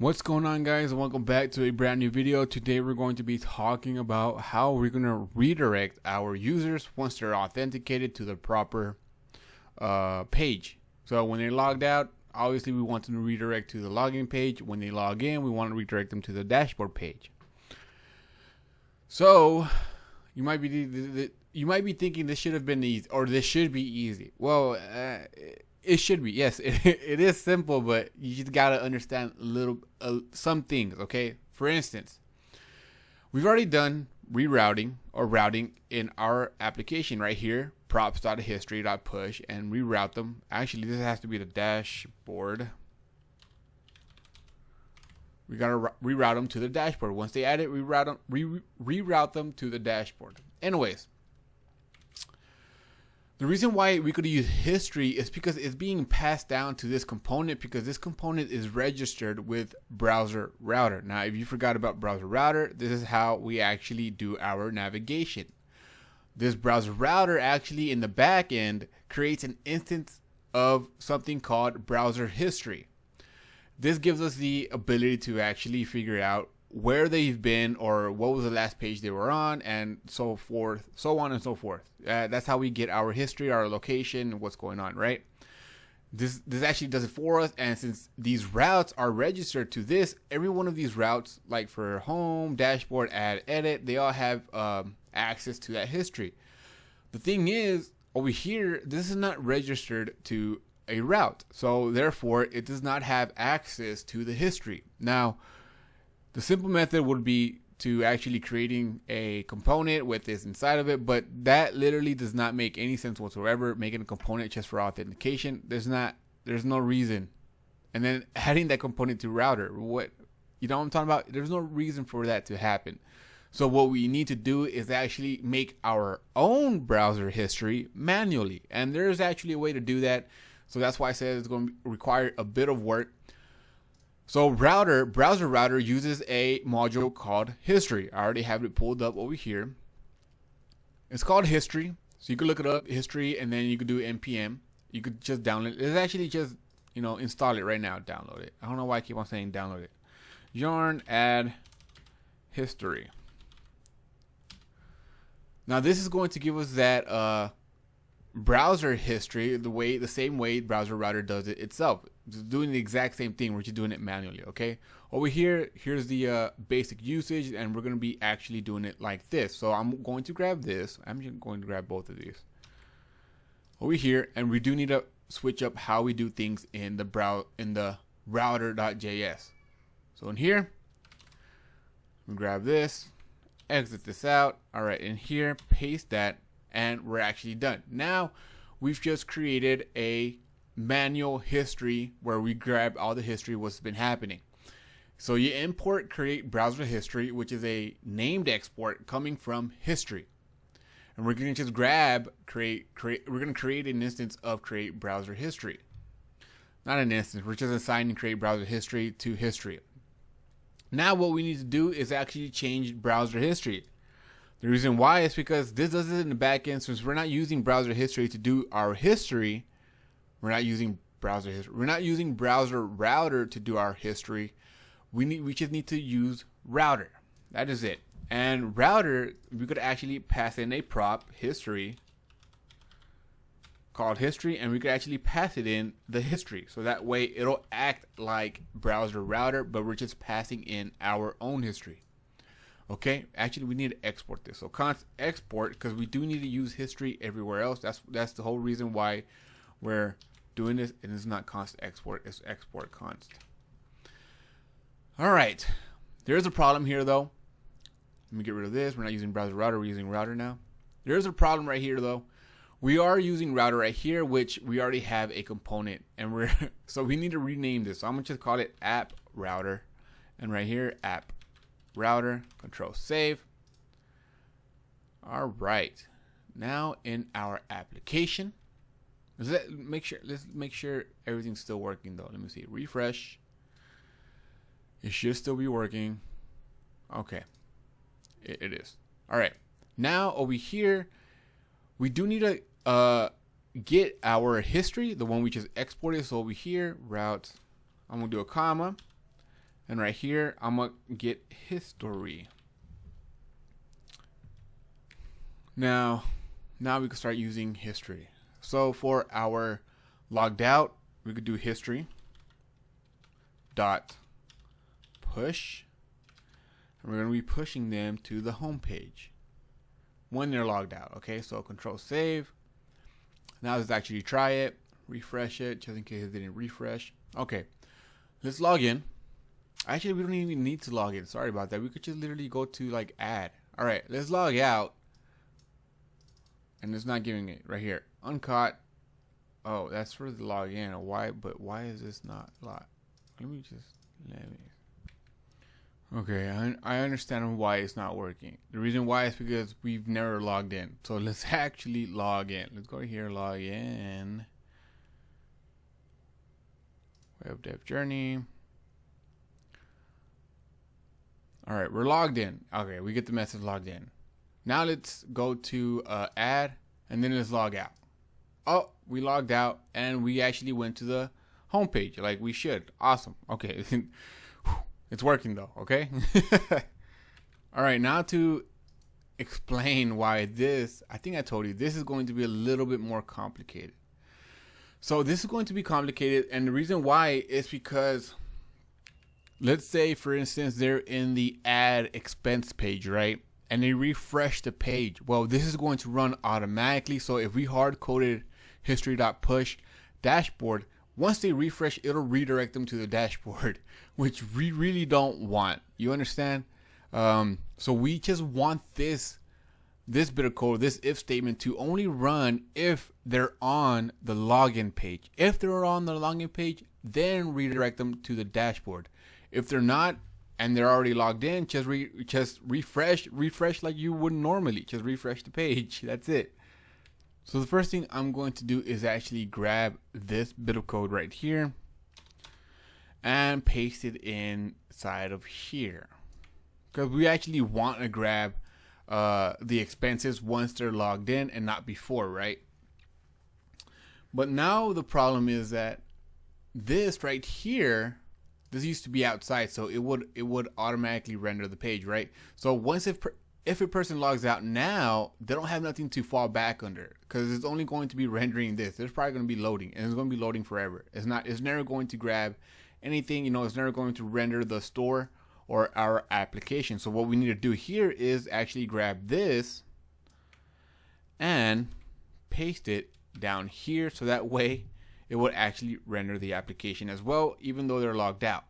What's going on, guys, and welcome back to a brand new video. Today we're going to be talking about how we're going to redirect our users once they're authenticated to the proper page. So when they're logged out, obviously we want them to redirect to the login page. When they log in, we want to redirect them to the dashboard page. So you might be thinking this should have been easy, or this should be easy. Well, it should be. Yes, it is simple, but you just gotta understand some things. Okay, for instance, we've already done rerouting or routing in our application right here, props.history.push, and reroute them. Actually, this has to be the dashboard. We gotta reroute them to the dashboard. Once they add it, reroute them to the dashboard. Anyways, the reason why we could use history is because it's being passed down to this component, because this component is registered with browser router. Now, if you forgot about browser router, this is how we actually do our navigation. This browser router actually in the back end creates an instance of something called browser history. This gives us the ability to actually figure out where they've been or what was the last page they were on, and so forth, so on and so forth. That's how we get our history, our location, and what's going on, right? This actually does it for us, and since these routes are registered to this, every one of these routes, like for home, dashboard, add, edit, they all have access to that history. The thing is, over here, this is not registered to a route, so therefore it does not have access to the history. Now, the simple method would be to actually creating a component with this inside of it, but that literally does not make any sense whatsoever. Making a component just for authentication, there's no reason. And then adding that component to router, what I'm talking about? There's no reason for that to happen. So what we need to do is actually make our own browser history manually, and there's actually a way to do that. So that's why I said it's going to require a bit of work. So browser router uses a module called history. I already have it pulled up over here. It's called history. So you can look it up, history, and then you could do npm. You could just download it. It's actually just, install it right now, download it. I don't know why I keep on saying download it. Yarn add history. Now this is going to give us that browser history the same way browser router does it itself. Just doing the exact same thing. We're just doing it manually. Okay, over here's the basic usage, and we're going to be actually doing it like this. So I'm going to grab this. I'm just going to grab both of these over here, and we do need to switch up how we do things in the router.js. So in here, we grab this, exit this out. All right, in here, paste that, and we're actually done. Now we've just created a manual history where we grab all the history what's been happening. So you import create browser history, which is a named export coming from history, and we're going to just grab create we're going to create an instance of create browser history. Not an instance, we're just assigning create browser history to history. Now what we need to do is actually change browser history. The reason why is because this does it in the back end. Since we're not using browser history to do our history, we're not using browser history. We're not using browser router to do our history. We just need to use router. That is it. And router, we could actually pass in a prop history called history, and we could actually pass it in the history. So that way it'll act like browser router, but we're just passing in our own history. Okay, actually we need to export this. So const export, because we do need to use history everywhere else. That's the whole reason why we're doing this. And it's not const export, it's export const. All right, there's a problem here though. Let me get rid of this. We're not using browser router, we're using router now. There's a problem right here though. We are using router right here, which we already have a component, and so we need to rename this. So I'm gonna just call it app router, and right here app router, control save. All right, now in our application, let's make sure everything's still working though. Let me see, refresh. It should still be working. Okay, it is. All right, now over here we do need to get our history, the one we just exported. So over here, routes, I'm gonna do a comma, And right here, I'm gonna get history. Now we can start using history. So for our logged out, we could do history dot push, and we're going to be pushing them to the home page when they're logged out. Okay, so control save. Now let's actually try it, refresh it, just in case it didn't refresh. Okay, let's log in. Actually, we don't even need to log in. Sorry about that. We could just literally go to like add. All right, let's log out. And it's not giving it right here. Uncaught. Oh, that's for the login. Why? But why is this not logged? Let me. Okay, I understand why it's not working. The reason why is because we've never logged in. So let's actually log in. Let's go here, log in. Web dev journey. All right, we're logged in. Okay, we get the message logged in. Now let's go to add, and then let's log out. Oh, we logged out, and we actually went to the home page like we should. Awesome. Okay, it's working though. Okay. All right, now to explain why this, I think I told you, this is going to be a little bit more complicated. So this is going to be complicated, and the reason why is because, let's say for instance, they're in the add expense page, right? And they refresh the page. Well, this is going to run automatically. So if we hard coded history.push dashboard, once they refresh, it'll redirect them to the dashboard, which we really don't want. You understand? So we just want this bit of code, this if statement, to only run if they're on the login page. If they're on the login page, then redirect them to the dashboard. If they're not, and they're already logged in, just refresh like you would normally. Just refresh the page. That's it. So the first thing I'm going to do is actually grab this bit of code right here and paste it inside of here, because we actually want to grab the expenses once they're logged in and not before, right? But now the problem is that this right here, this used to be outside, so it would automatically render the page, right? So once if a person logs out now, they don't have nothing to fall back under, because it's only going to be rendering this. There's probably going to be loading, and it's going to be loading forever. It's never going to grab anything, it's never going to render the store or our application. So what we need to do here is actually grab this and paste it down here, so that way it would actually render the application as well, even though they're logged out.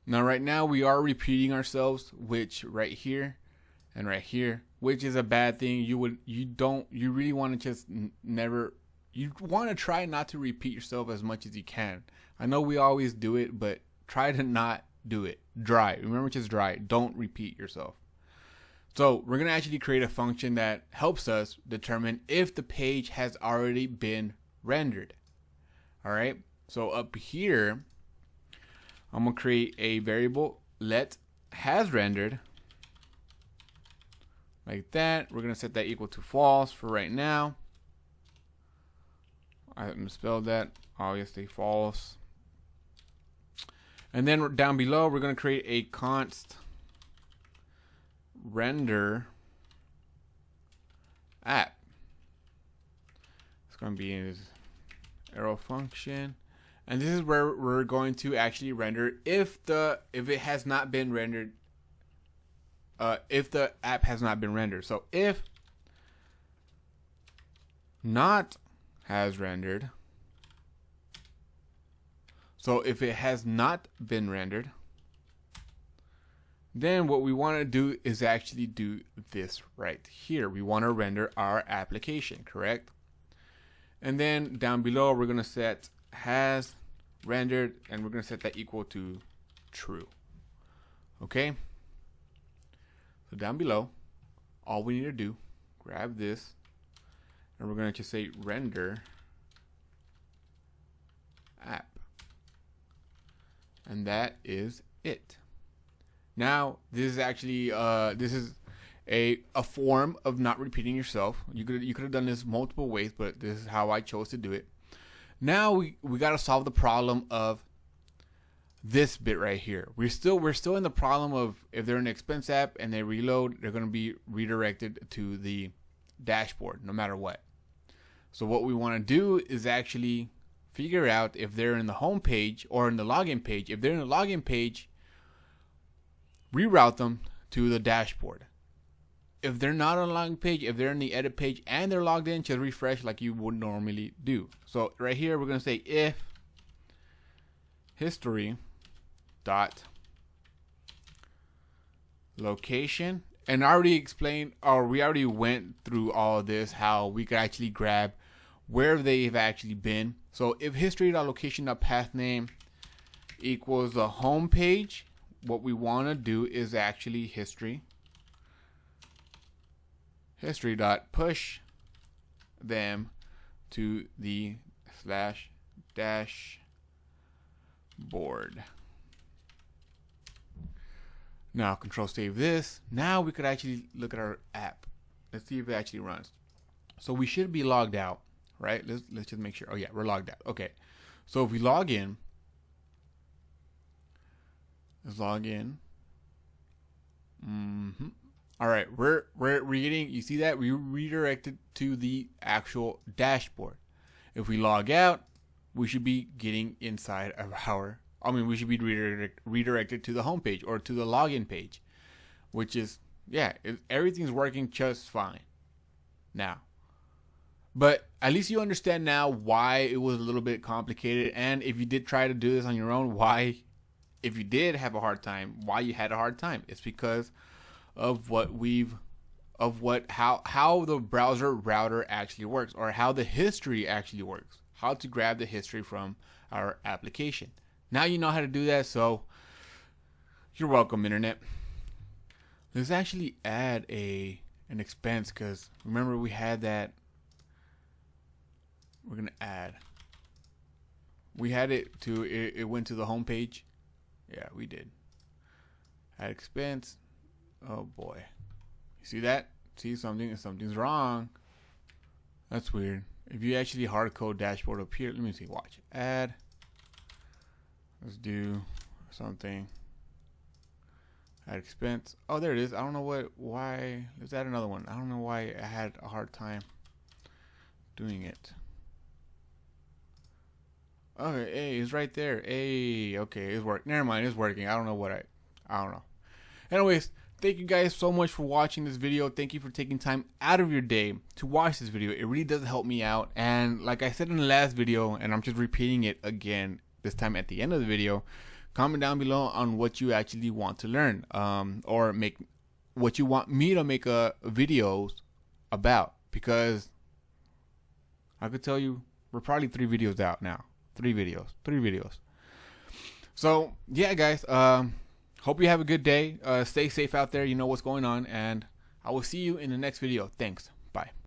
Now, right now we are repeating ourselves, which right here and right here, which is a bad thing. You really want to just you want to try not to repeat yourself as much as you can. I know we always do it, but try to not do it. Dry. Remember, just dry. Don't repeat yourself. So we're going to actually create a function that helps us determine if the page has already been rendered. All right. So up here, I'm going to create a variable let has rendered, like that. We're going to set that equal to false for right now. I misspelled that. Obviously false. And then down below, we're going to create a const render app. It's going to be in this arrow function, and this is where we're going to actually render if it has not been rendered, if the app has not been rendered. So if not has rendered, so if it has not been rendered, then what we want to do is actually do this right here. We want to render our application, correct? And then down below, we're going to set has rendered, and we're going to set that equal to true. Okay? So down below, all we need to do, grab this, and we're going to just say render app. And that is it. Now, this is actually this is a form of not repeating yourself. You could have done this multiple ways, but this is how I chose to do it. Now we got to solve the problem of this bit right here. We're still in the problem of if they're an expense app and they reload, they're going to be redirected to the dashboard no matter what. So what we want to do is actually figure out if they're in the home page or in the login page. If they're in the login page, reroute them to the dashboard. If they're not on the login page, if they're in the edit page and they're logged in, just refresh like you would normally do. So right here, we're going to say if history dot location, and I already explained, or we already went through all of this, how we could actually grab where they've actually been. So if history.location.pathname equals the home page, what we want to do is actually history.push them to the /dashboard. Now control save this. Now we could actually look at our app. Let's see if it actually runs. So we should be logged out, right? Let's just make sure. Oh yeah, we're logged out. Okay. So if we log in, let's log in. All right, we're getting, you see that we redirected to the actual dashboard. If we log out, we should be getting inside of our, we should be redirected to the home page or to the login page, which is, yeah, everything's working just fine now. But at least you understand now why it was a little bit complicated, and if you did try to do this on your own, why, if you did have a hard time, why you had a hard time. It's because of how the browser router actually works, or how the history actually works, how to grab the history from our application. Now you know how to do that, so you're welcome, internet. Let's actually add an expense, because remember we had that. We're gonna add. We had it to it went to the home page. Yeah, we did. Add expense. Oh boy, you see that? See, something's wrong. That's weird. If you actually hard code dashboard up here, let me see. Watch. Add. Let's do something. Add expense. Oh, there it is. I don't know why. Let's add another one. I don't know why I had a hard time doing it. Okay, hey, it's right there. Hey, okay, it's working. Never mind, it's working. I don't know I don't know. Anyways, thank you guys so much for watching this video. Thank you for taking time out of your day to watch this video. It really does help me out. And like I said in the last video, and I'm just repeating it again, this time at the end of the video, comment down below on what you actually want to learn, or what you want me to make videos about, because I could tell you we're probably 3 videos out now. 3 videos. So yeah, guys, hope you have a good day. Stay safe out there. You know what's going on, and I will see you in the next video. Thanks. Bye.